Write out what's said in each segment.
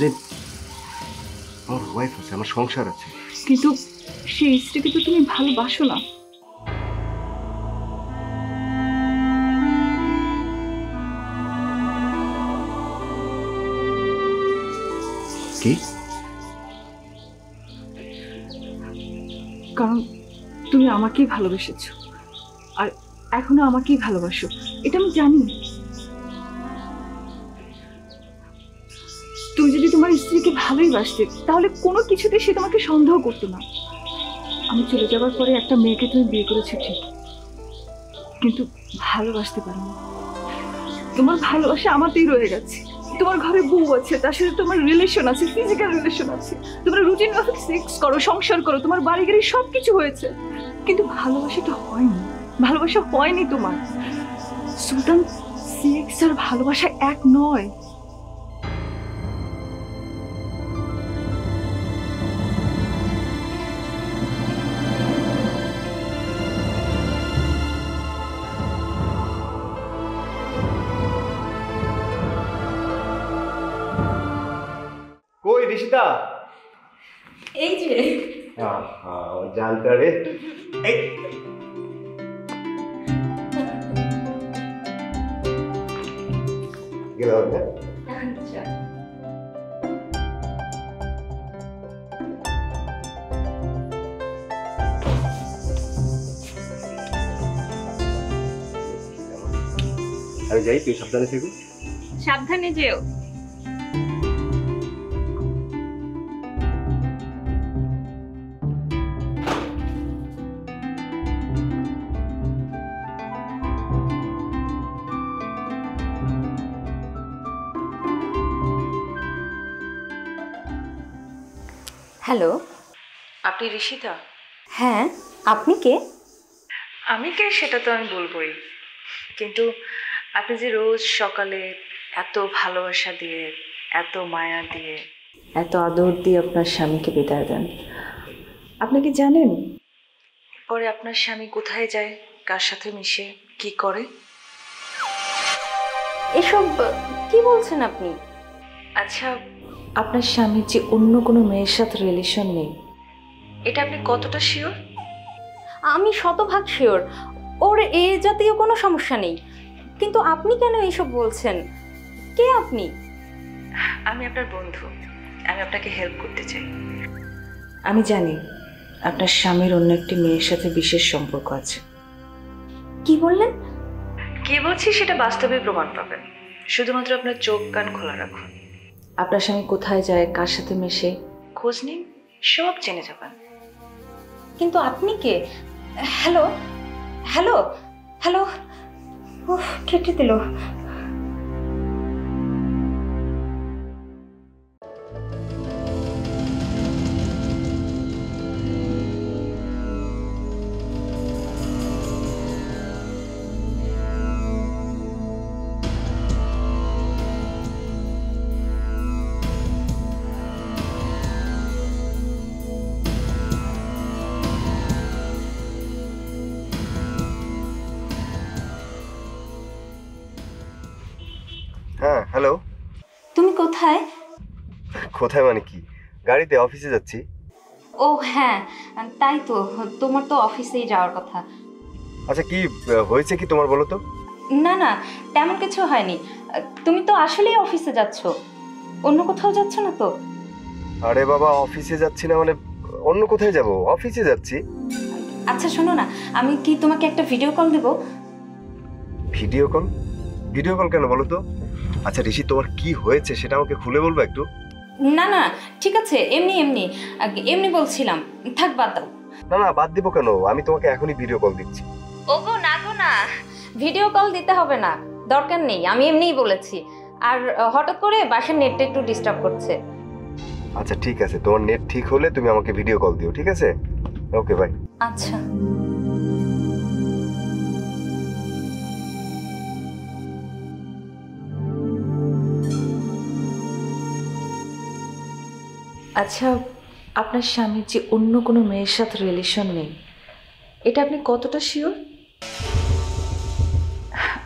যে আমার ওয়াইফ আছে, আমার সংসার আছে। কিন্তু সেই স্ত্রীকে তো তুমি ভালোবাসো না। কি? কারণ তুমি আমাকেই ভালোবেসেছো, আর এখনো আমাকেই ভালোবাসো, এটা আমি জানি। তুমি যদি তোমার স্ত্রীকে ভালোই বাসতে, তাহলে কোনো কিছুতে সে তোমাকে সন্দেহ করতো না। আমি চলে যাবার পরে একটা মেয়েকে তুমি বিয়ে করেছো ঠিক, কিন্তু ভালোবাসতে পারো না। তোমার ভালোবাসা আমাতেই রয়ে গেছে। তোমার ঘরে বউ আছে, তার সাথে তোমার রিলেশন আছে, ফিজিক্যাল রিলেশন আছে, তোমরা রুটিন মাফিক সেক্স করো, সংসার করো, তোমার বাড়ি গাড়ি সবকিছু হয়েছে, কিন্তু ভালোবাসাটা হয়নি। ভালোবাসা হয়নি তোমার। সুলতান, সেক্স আর ভালোবাসা এক নয়। কই ঋষিতা? এই যে জানটা রে। এই গেলাম না। আচ্ছা, আমি যাই, তুই সাবধানে থেকো। সাবধানে যেও। হ্যালো, আপনি ঋষিতা? হ্যাঁ, আপনি কে? আমি কে সেটা তো আমি বলবোই, কিন্তু আপনি যে রোজ সকালে এত ভালোবাসা দিয়ে, এত মায়া দিয়ে, এত আদর দিয়ে আপনার স্বামীকে বিদায় দেন, আপনি কি জানেন পরে আপনার স্বামী কোথায় যায়, কার সাথে মিশে, কি করে? এসব কি বলছেন আপনি? আচ্ছা, আপনার স্বামীর যে অন্য কোনো মেয়ের সাথে রিলেশন নেই, এটা আপনি কতটা শিওর? আমি শতভাগ শিওর ওর এ জাতীয় কোনো সমস্যা নেই, কিন্তু আপনি কেন এইসব বলছেন? কে আপনি? আমি আপনার বন্ধু, আমি আপনাকে হেল্প করতে চাই। আমি জানি আপনার স্বামীর অন্য একটি মেয়ের সাথে বিশেষ সম্পর্ক আছে। কি বললেন? কি বলছি সেটা বাস্তবে প্রমাণ পাবেন, শুধুমাত্র আপনার চোখ কান খোলা রাখুন। আপনার স্বামী কোথায় যায়, কার সাথে মেশে, খোঁজ নিন, সব জেনে যাবেন। কিন্তু আপনি কে? হ্যালো হ্যালো হ্যালো, উফ, কেটে দিল। হ্যাঁ হ্যালো। তুমি কোথায়? কোথায় মানে কি? গাড়িতে, অফিসে যাচ্ছি। ও হ্যাঁ, তাই তো, তোমার তো অফিসেই যাওয়ার কথা। আচ্ছা কি হয়েছে কি তোমার, বলো তো? না না, তেমন কিছু হয়নি। তুমি তো আসলেই অফিসে যাচ্ছ, অন্য কোথাও যাচ্ছ না তো? আরে বাবা, অফিসে যাচ্ছি না মানে অন্য কোথায় যাব? অফিসে যাচ্ছি। আচ্ছা শোনো না, আমি কি তোমাকে একটা ভিডিও কল দেব? Video call? ভিডিও কল কেন বলো তো? আচ্ছা ঋষি, তোমার কি হয়েছে সেটা আমাকে খুলে বলবো একটু? না না, ঠিক আছে, এমনি এমনি এমনি বলছিলাম, থাক বাদ দাও। না না, বাদ দিব কেন? আমি তোমাকে এখনই ভিডিও কল দিচ্ছি। ওগো না গো না, ভিডিও কল দিতে হবে না, দরকার নেই, আমি এমনিই বলেছি। আর হঠাৎ করে বাসার নেটটা একটু ডিস্টার্ব করছে। আচ্ছা ঠিক আছে, তোমার নেট ঠিক হলে তুমি আমাকে ভিডিও কল দিও, ঠিক আছে? Okay bye. আচ্ছা। আচ্ছা, আপনার স্বামীর যে অন্য কোনো মেয়ের সাথে রিলেশন নেই, এটা আপনি কতটা শিওর?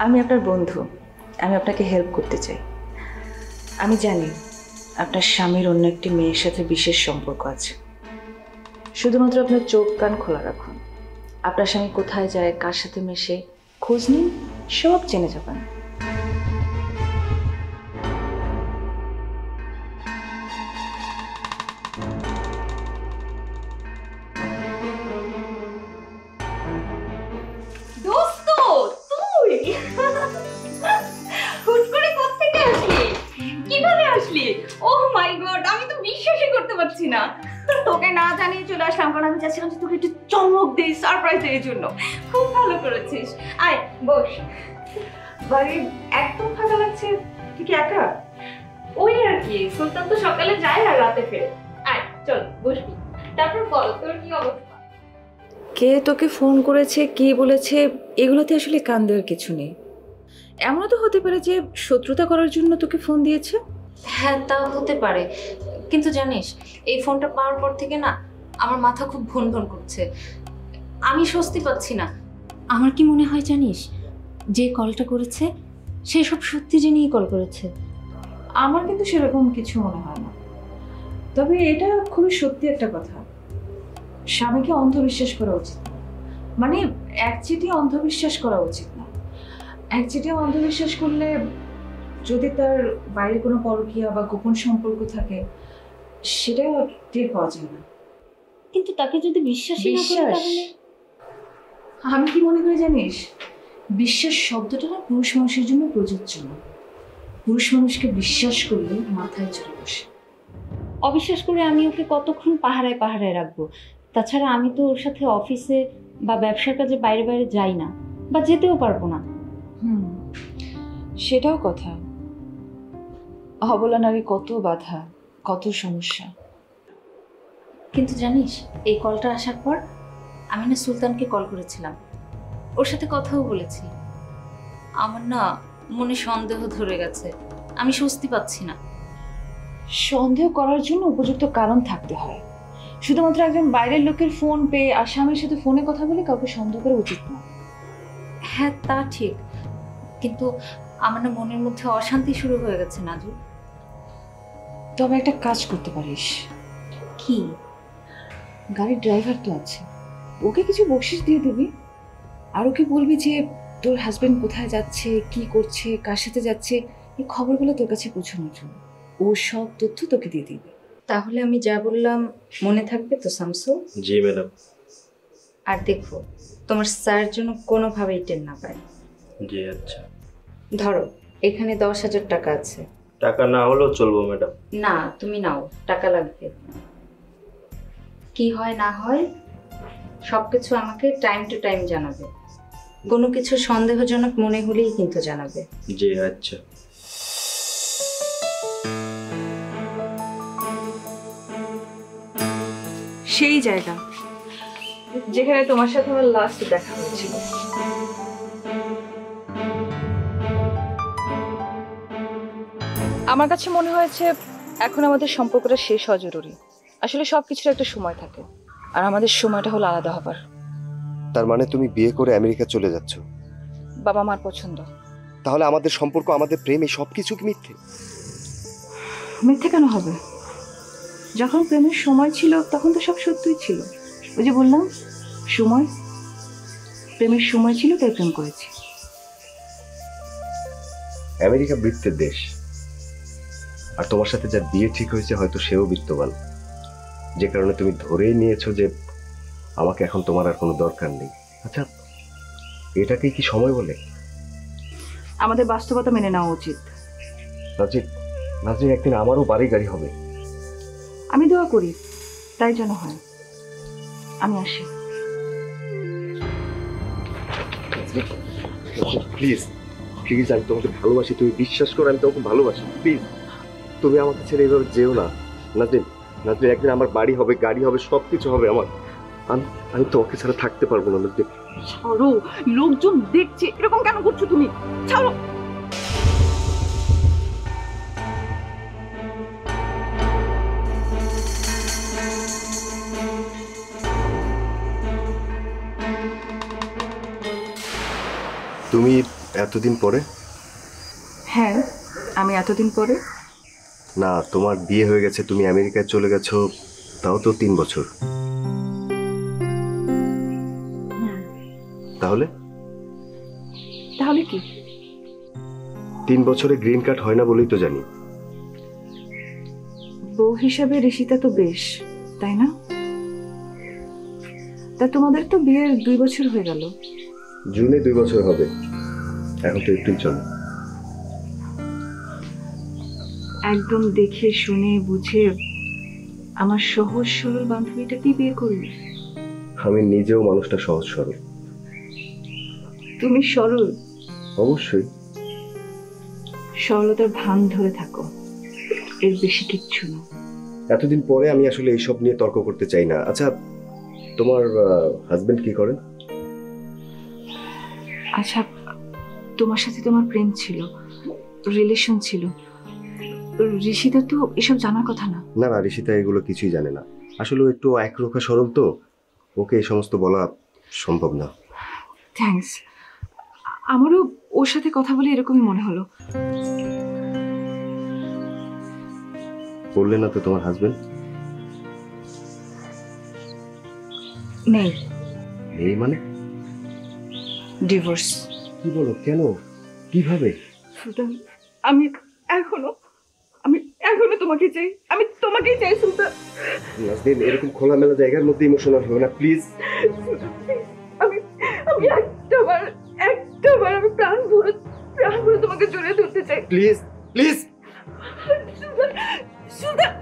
আমি আপনার বন্ধু, আমি আপনাকে হেল্প করতে চাই। আমি জানি আপনার স্বামীর অন্য একটি মেয়ের সাথে বিশেষ সম্পর্ক আছে। শুধুমাত্র আপনার চোখ কান খোলা রাখুন। আপনার স্বামী কোথায় যায়, কার সাথে মেশে, খোঁজ নিন, সব জেনে যাবেন। দোস্ত তুই হুট করে কোত্থেকে আসলি? কিভাবে আসলি? ওহ মাই গড, আমি তো বিশ্বাসই করতে পারছি না। তোকে না জানিয়ে চলে আসলাম, কারণ আমি চাচ্ছিলাম যে তোকে একটু চমক দিই, সারপ্রাইজ এর জন্য। খুব ভালো করেছিস। আয় বস। বাড়ি একদম ফাঁকা লাগছে, তুই কি একা? ওই আর কি, সুলতান তো সকালে যায় আর রাতে ফেরে। আয় চল বসবি, তারপর বল তোর কি অবস্থা। কে তোকে ফোন করেছে, কি বলেছে, এগুলোতে আসলে কান দেওয়ার কিছু নেই। এমনও তো হতে পারে যে শত্রুতা করার জন্য তোকে ফোন দিয়েছে। হ্যাঁ তা হতে পারে, কিন্তু জানিস এই ফোনটা পাওয়ার পর থেকে না আমার মাথা খুব ভন ভন করছে। আমি স্বস্তি পাচ্ছি না। আমার কি মনে হয় জানিস, যে কলটা করেছে সে সব সত্যি জেনেই কল করেছে। আমার কিন্তু সেরকম কিছু মনে হয় না, তবে এটা খুবই সত্যি একটা কথা। স্বামীকে অন্ধবিশ্বাস করা উচিত না, মানে একচেটিয়া অন্ধবিশ্বাস করা উচিত না। একচেটিয়া অন্ধবিশ্বাস করলে যদি তার বাইরে কোনো পরকীয়া বা গোপন সম্পর্ক থাকে, সেটা টের পাওয়া যায় না। কিন্তু তাকে যদি বিশ্বাসই না করে বিশ্বাস? তাহলে আমি কি মনে করি জানিস, বিশ্বাস শব্দটা না পুরুষ মানুষের জন্য প্রযোজ্য না। পুরুষ মানুষকে বিশ্বাস করলে মাথায় চড়ে বসে। অবিশ্বাস করে আমি ওকে কতক্ষণ পাহারায় পাহারায় রাখবো? তাছাড়া আমি তো ওর সাথে অফিসে বা ব্যবসার কাজে বাইরে বাইরে যাই না, বা যেতেও পারবো না। সেটাও কথা। অবলা নারী কত বাধা, কত সমস্যা। কিন্তু জানিস এই কলটা আসার পর আমি না সুলতানকে কল করেছিলাম, ওর সাথে কথাও বলেছি। আমার না মনে সন্দেহ ধরে গেছে, আমি স্বস্তি পাচ্ছি না। সন্দেহ করার জন্য উপযুক্ত কারণ থাকতে হয়। শুধুমাত্র একজন বাইরের লোকের ফোন পেয়ে আর স্বামীর সাথে ফোনে কথা বলে কাউকে সন্দেহ করা উচিত না। হ্যাঁ তা ঠিক, কিন্তু আমার না মনের মধ্যে অশান্তি শুরু হয়ে গেছে নাজু। তবে একটা কাজ করতে পারিস। কি? গাড়ির ড্রাইভার তো আছে, ওকে কিছু বকশিশ দিয়ে দিবি, আর ওকে বলবি যে তোর হাজবেন্ড কোথায় যাচ্ছে, কি করছে, কার সাথে যাচ্ছে, এই খবরগুলো তোর কাছে পৌঁছানোর জন্য। ও সব তথ্য তোকে দিয়ে দিবে। তাহলে আমি যা বললাম মনে থাকবে তো শামসু? জি ম্যাডাম। আর দেখো তোমার স্যার যেন কোনোভাবেই টের না পায়। জি আচ্ছা। ধরো এখানে 10,000 টাকা আছে। টাকা না হলেও চলবো ম্যাডাম। না তুমি নাও, টাকা লাগবে। কি হয় না হয় সবকিছু আমাকে টাইম টু টাইম জানাবে। কোনো কিছু সন্দেহজনক মনে হলেই কিন্তু জানাবে। জি আচ্ছা। সেই জায়গা যেখানে তোমার সাথে আমার লাস্ট দেখা হয়েছিল। আমার কাছে মনে হয়েছে এখন আমাদের সম্পর্কটা শেষ হওয়া জরুরি। আসলে সবকিছুর একটা সময় থাকে, আর আমাদের সময়টা হলো আলাদা হবার। তার মানে তুমি বিয়ে করে আমেরিকা চলে যাচ্ছ? বাবা মার পছন্দ। তাহলে আমাদের সম্পর্ক, আমাদের প্রেম, এই সবকিছু কি মিথ্যে? মিথ্যে কেন হবে? যখন প্রেমের সময় ছিল তখন তো সব সত্যই ছিল। ওই যে বললাম, সময়, প্রেমের সময় ছিল তাই প্রেম করেছি। আমেরিকা বৃত্তের দেশ, আর তোমার সাথে যার বিয়ে ঠিক হয়েছে হয়তো সেও বিত্তবান, যে কারণে তুমি ধরেই নিয়েছো যে আমাকে এখন তোমার আর কোনো দরকার নেই। আচ্ছা, এটাকেই কি সময় বলে? আমাদের বাস্তবতা মেনে নেওয়া উচিত। নাজরিন একদিন আমারও বাড়ি গাড়ি হবে। আমি দোয়া করি তাই যেন হয়। আমি আসি। প্লিজ প্লিজ, আমি তোমাকে ভালোবাসি, তুমি বিশ্বাস করো, আমি তোমাকে ভালোবাসি। প্লিজ তুমি আমাকে ছেড়ে এইভাবে যেও না নাজরিন। নাজরিন একদিন আমার বাড়ি হবে, গাড়ি হবে, সবকিছু হবে আমার। আমি তোমাকে ছাড়া থাকতে পারবো না নাজরিন। ছাড়ো, লোকজন দেখছে। এরকম কেন করছো তুমি? ছাড়ো। তুমি এতদিন পরে? হ্যাঁ, আমি এতদিন পরে। না, তোমার বিয়ে হয়ে গেছে, তুমি আমেরিকায় চলে গেছো, তাও তো 3 বছর। তাহলে তাহলে কি? 3 বছরে গ্রিন কার্ড হয় না বলেই তো জানি। বউ হিসাবে ঋষিতা তো বেশ, তাই না? তা তোমাদের তো বিয়ের 2 বছর হয়ে গেল। জুনে 2 বছর হবে, এখন তো এপ্রিল চলে। একদম দেখে শুনে বুঝে আমার সহজ সরল বান্ধবীটাকেই বিয়ে করবে। আমি নিজেও মানুষটা সহজ সরল। তুমি সরল? অবশ্যই। সরলতার ভান ধরে থাকো, এর বেশি কিচ্ছু না। এতদিন পরে আমি আসলে এইসব নিয়ে তর্ক করতে চাই না। আচ্ছা, তোমার হাজবেন্ড কি করেন? আচ্ছা, তোমার সাথে তোমার প্রেম ছিল, রিলেশন ছিল, ঋষিতা তো এসব জানার কথা না। না না, ঋষিতা এগুলো কিছুই জানে না। আসলে ও একটু একরোখা সরল তো, ওকে এই সমস্ত বলা সম্ভব না। থ্যাঙ্কস। আমারও ওর সাথে কথা বলে এরকমই মনে হলো। বললে না তো তোমার হাজবেন্ড? নেই। এই মানে? ডিভোর্স। কি বলো, কেন, কিভাবে? সুলতান, আমি এখনো তোমাকে চাই, আমি তোমাকেই চাই সুলতান। নাজনীন, এরকম খোলামেলা জায়গার মধ্যে ইমোশনাল হও না প্লিজ। আমি একটা বার আমি প্রাণ ভরে তোমাকে জড়িয়ে ধরতে চাই। Please please. সুলতান, সুলতান।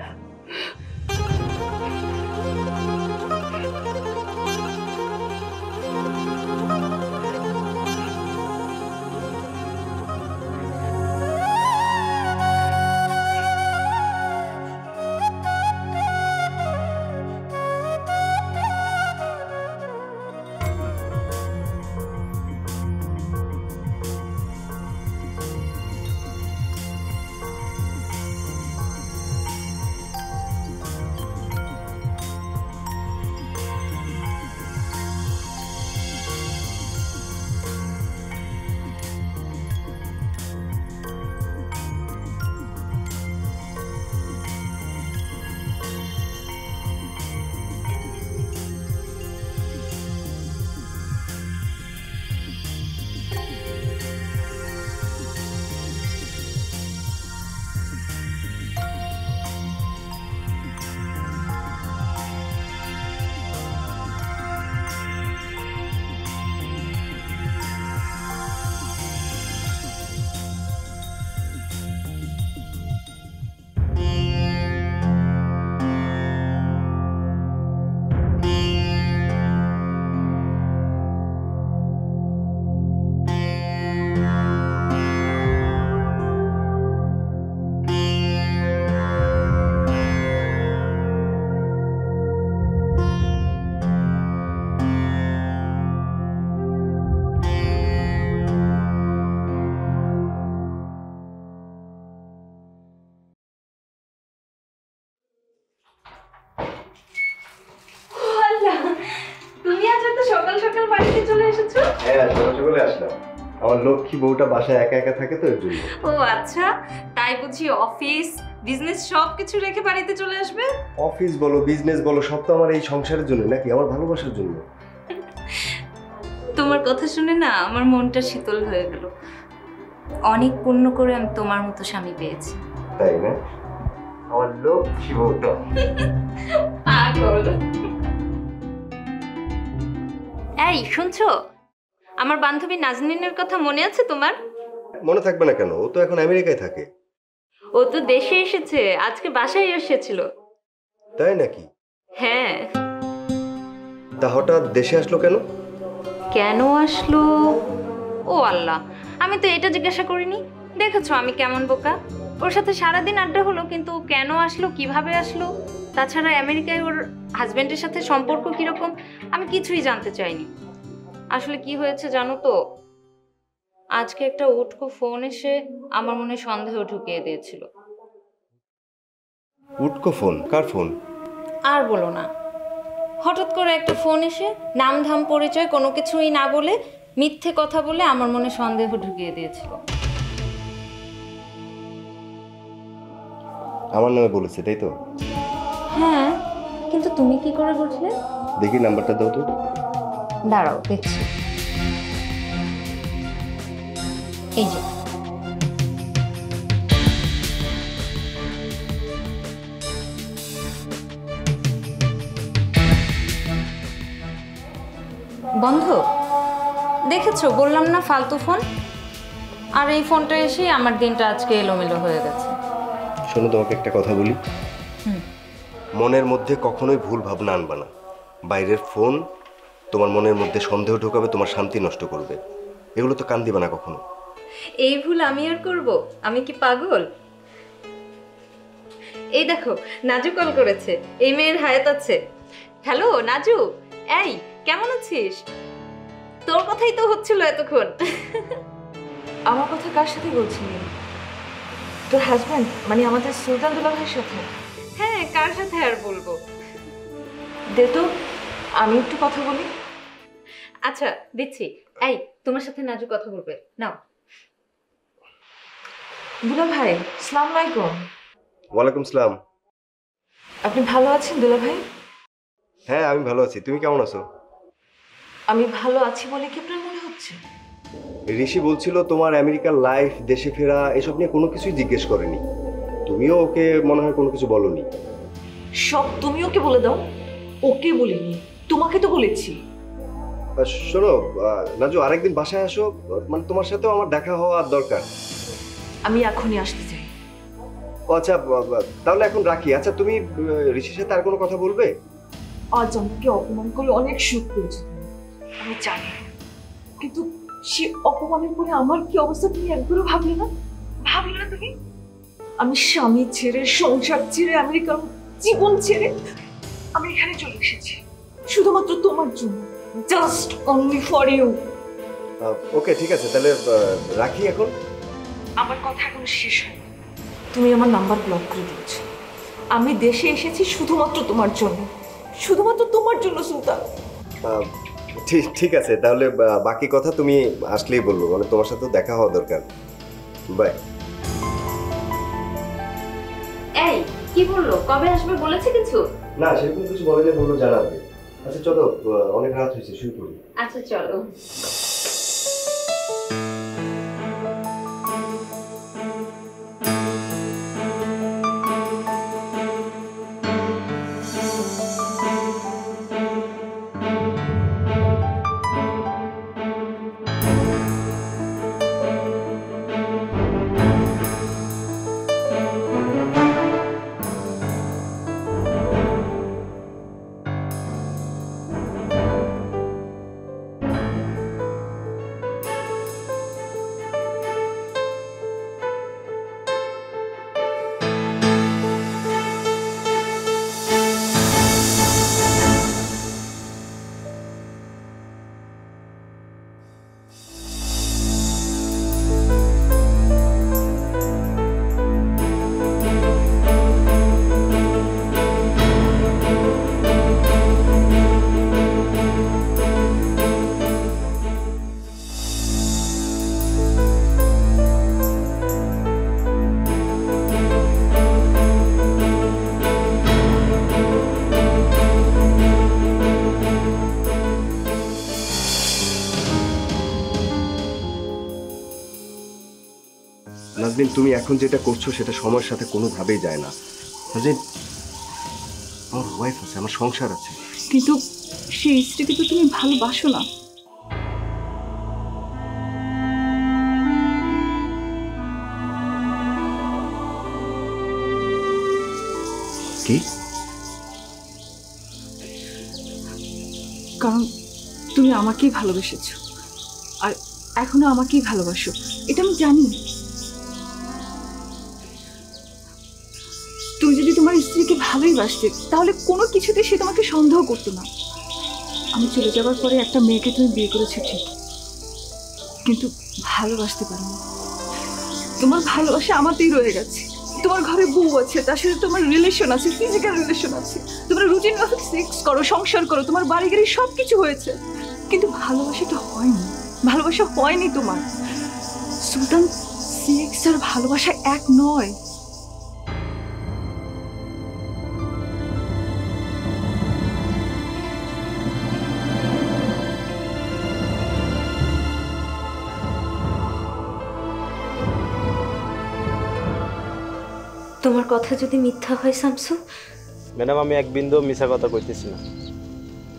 হ্যাঁ, সকাল সকালে আসলাম। আমার লক্ষ্মী বউটা বাসায় একা একা থাকে তো এর জন্য। ও আচ্ছা, তাই বুঝি অফিস বিজনেস সব কিছু রেখে বাড়িতে চলে আসবে? অফিস বলো, বিজনেস বলো, সব তো আমার এই সংসারের জন্য নাকি, আমার ভালোবাসার জন্য। তোমার কথা শুনে না আমার মনটা শীতল হয়ে গেল। অনেক পুণ্য করে আমি তোমার মতো স্বামী পেয়েছি। তাই না? আমার লক্ষ্মী বউটা। পাগল। এই শুনছো, আমার বান্ধবী নাজনীনের কথা মনে আছে তোমার? মনে থাকবে না কেন, ও তো এখন আমেরিকায় থাকে। ও তো দেশে এসেছে, আজকে বাসায় এসেছিল। তাই নাকি? হ্যাঁ। তা হঠাৎ দেশে আসলো কেন? কেন আসলো? ও আল্লাহ, আমি তো এটা জিজ্ঞাসা করিনি। দেখেছো আমি কেমন বোকা। ওর সাথে সারাদিন আড্ডা হলো, কিন্তু কেন আসলো, কিভাবে আসলো, তাছাড়া আমেরিকায় ওর হাজবেন্ডের সাথে সম্পর্ক কিরকম, আমি কিছুই জানতে চাইনি। আসলে কি হয়েছে জানো তো, আজকে একটা উটকো ফোন এসে আমার মনে সন্দেহ ঢুকিয়ে দিয়েছিল। উটকো ফোন? কার ফোন? আর বলো না, হঠাৎ করে একটা ফোন এসে নাম ধাম পরিচয় কোনো কিছুই না বলে মিথ্যে কথা বলে আমার মনে সন্দেহ ঢুকিয়ে দিয়েছিল। আমার নামে বলেছে, তাই তো? হ্যাঁ, কিন্তু তুমি কি করে বুঝলে? দেখি নাম্বারটা দাও তো। দাঁড়াও দেখছি। এই যে, বন্ধ। দেখেছো, বললাম না ফালতু ফোন। আর এই ফোনটা এসে আমার দিনটা আজকে এলোমেলো হয়ে গেছে। শোনো, তোমাকে একটা কথা বলি। হুম। মনের মধ্যে কখনোই ভুল ভাবনা আনবা না। বাইরের ফোন তোমার মনের মধ্যে সন্দেহ ঢোকাবে, তোমার শান্তি নষ্ট করবে। এগুলো তো কান দিবা না কখনো। এই ভুল আমি আর করব? আমি কি পাগল? এই দেখো, নাজু কল করেছে। এই মেয়ের হায়াত আছে। হ্যালো নাজু, এই কেমন আছিস? তোর কথাই তো হচ্ছিল এতক্ষণ। আমার কথা কার সাথে বলছিলি? তোর হাজব্যান্ড, মানে আমাদের সুলতান দুলাভাইয়ের সাথে? হ্যাঁ, কার সাথে আর বলবো। দে তো, আমি একটু কথা বলি। আচ্ছা দিচ্ছি। এই, তোমার সাথে নাজু কথা বলবে, নাও। দুলাভাই, আসসালামু আলাইকুম। ওয়ালাইকুম সালাম। আপনি ভালো আছেন দুলাভাই? হ্যাঁ, আমি ভালো আছি। তুমি কেমন আছো? আমি ভালো আছি বলে কি আপনার মনে হচ্ছে? ঋষি বলছিল তোমার আমেরিকার লাইফ, দেশে ফেরা, এসব নিয়ে কোনো কিছুই জিজ্ঞেস করেনি। তুমিও ওকে মনে হয় কোনো কিছু বলনি। সব তুমি ওকে বলে দাও। ওকে বলিনি, তোমাকে তো বলেছি। শোনো নাজু, আরেকদিন বাসায় আসো, মানে তোমার সাথেও আমার দেখা হওয়া দরকার। আমি এখনই আসতে চাই। ও আচ্ছা, তাহলে এখন রাখি। আচ্ছা, তুমি ঋষির সাথে আর কোনো কথা বলবে? আজ আমাকে অপমান করে অনেক সুখ পেয়েছো তুমি, আমি জানি। কিন্তু সে অপমানের পরে আমার কি অবস্থা তুমি একবারও ভাবলে না? ভাবলে না তুমি? আমি স্বামী ছেড়ে, সংসার ছেড়ে, আমেরিকার জীবন ছেড়ে আমি এখানে চলে এসেছি শুধুমাত্র তোমার জন্য, জাস্ট অনলি ফর ইউ। ওকে, ঠিক আছে, তাহলে রাখি এখন। আমার কথা এখন শেষ হয়। তুমি আমার নাম্বার ব্লক করে দিয়েছো। আমি দেশে এসেছি শুধুমাত্র তোমার জন্য, শুধুমাত্র তোমার জন্য সুলতান। ঠিক আছে, তাহলে বাকি কথা তুমি আসলেই বলবো, মানে তোমার সাথে দেখা হওয়া দরকার। বাই। এই কি বললো? কবে আসবে বলেছে কিছু? না, সেরকম কিছু বলেনি, বললো জানাবে। আচ্ছা চলো, অনেক রাত হয়েছে, শুরু করি। আচ্ছা চলো। নাজনীন, তুমি এখন যেটা করছো সেটা সময়ের সাথে কোনোভাবেই যায় না। নাজনীন, আমার ওয়াইফ আছে, আমার সংসার আছে। কিন্তু সেই স্ত্রীকে তো তুমি ভালোবাসো না। কি? কারণ তুমি আমাকেই ভালোবেসেছো, আর এখনো আমাকেই ভালোবাসো, এটা আমি জানি। তুমি যদি তোমার স্ত্রীকে ভালোই বাসতে, তাহলে কোনো কিছুতে সে তোমাকে সন্দেহ করতো না। আমি চলে যাবার পরে একটা মেয়েকে তুমি বিয়ে করেছো ঠিক, কিন্তু ভালোবাসতে পারো না। তোমার ভালোবাসা আমাতেই রয়ে গেছে। তোমার ঘরে বউ আছে, তার সাথে তোমার রিলেশন আছে, ফিজিক্যাল রিলেশন আছে, তোমরা রুটিন মাফিক সেক্স করো, সংসার করো, তোমার বাড়ি গাড়ি সব কিছু হয়েছে, কিন্তু ভালোবাসাটা হয়নি। ভালোবাসা হয়নি তোমার। সুলতান, সেক্স আর ভালোবাসা এক নয়। তোমার কথা যদি মিথ্যা হয় শামসু, ম্যাডাম আমি এক বিন্দু মিছা কথা কইতেছি না।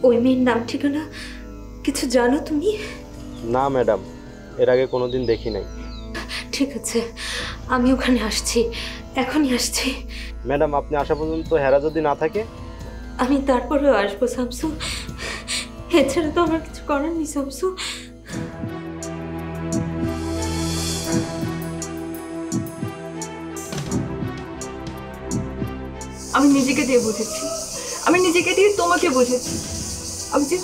ওই মেয়ের নাম ঠিকানা কিছু জানো তুমি? না ম্যাডাম, এর আগে কোনোদিন দেখি নাই। ঠিক আছে, আমি ওখানে আসছি, এখনই আসছি। ম্যাডাম আপনি আসা পর্যন্ত হেরা যদি না থাকে? আমি তারপরেও আসবো শামসু, এছাড়া তো আমার কিছু করার নেই শামসু। আমি নিজেকে দিয়ে বুঝেছি, আমি নিজেকে দিয়ে তোমাকে বুঝেছি। আমি যে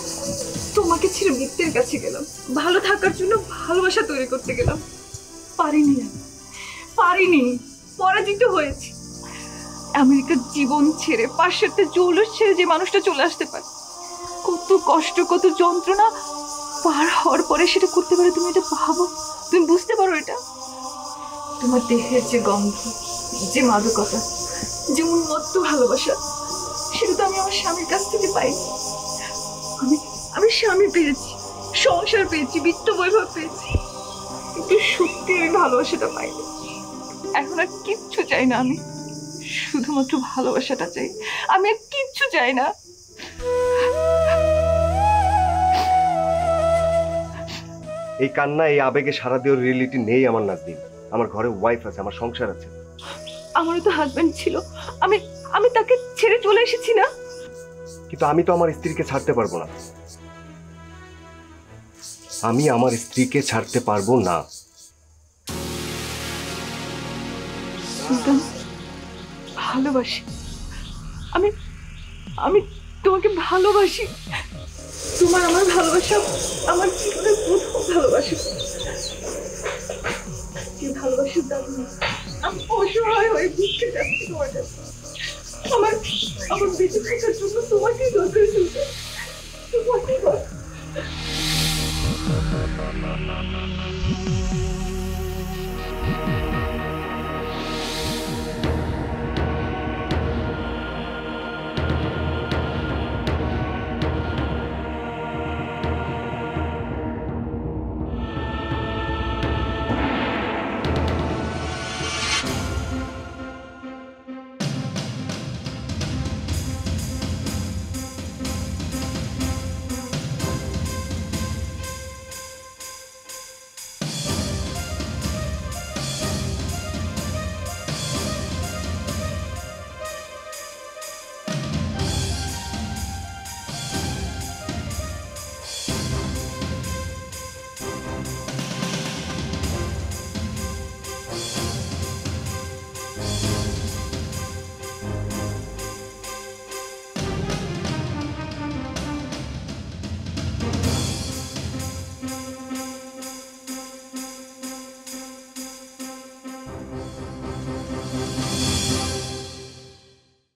তোমাকে ছেড়ে মৃত্যুর কাছে গেলাম, ভালো থাকার জন্য ভালোবাসা তৈরি করতে গেলাম, পারিনি, পারিনি, পরাজিত হয়েছি। আমেরিকার জীবন ছেড়ে, পাশ্চাত্যের জৌলুস ছেড়ে যে মানুষটা চলে আসতে পারে, কত কষ্ট, কত যন্ত্রণা পার হওয়ার পরে সেটা করতে পারে, তুমি এটা ভাবো, তুমি বুঝতে পারো এটা? তোমার দেহের যে গন্ধ, যে মাদকতা, যে উন্মত্ত ভালোবাসা, সেটা তো আমি আমার স্বামীর কাছ থেকে পাইনি। আমি স্বামী পেয়েছি, সংসার পেয়েছি, বিত্ত বৈভব পেয়েছি, কিন্তু সত্যি আমি ভালোবাসাটা পাইনি। এখন আর কিচ্ছু চাই না, আমি শুধুমাত্র ভালোবাসাটা চাই, আমি আর কিচ্ছু চাই না। এই কান্না, এই আবেগে সারা দেওয়ার রিয়েলিটি নেই আমার নাজনীন। আমার ঘরে ওয়াইফ আছে, আমার সংসার আছে। আমারও তো হাজবেন্ড ছিল, আমি আমি তাকে ছেড়ে চলে এসেছি না। কিন্তু আমি তো আমার স্ত্রীকে ছাড়তে পারবো না, আমি আমার স্ত্রীকে ছাড়তে পারবো না। সুলতান, ভালোবাসি, আমি আমি তোমাকে ভালোবাসি। তোমার আমার ভালোবাসা আমার জীবনের প্রথম ভালোবাসা। যে ভালোবাসার দাবি আমি অসহায় হয়ে ভিক্ষে যাচ্ছি তোমার কাছে। আমার আমার বেঁচে থাকার জন্য তোমাকেই দরকার ছিল।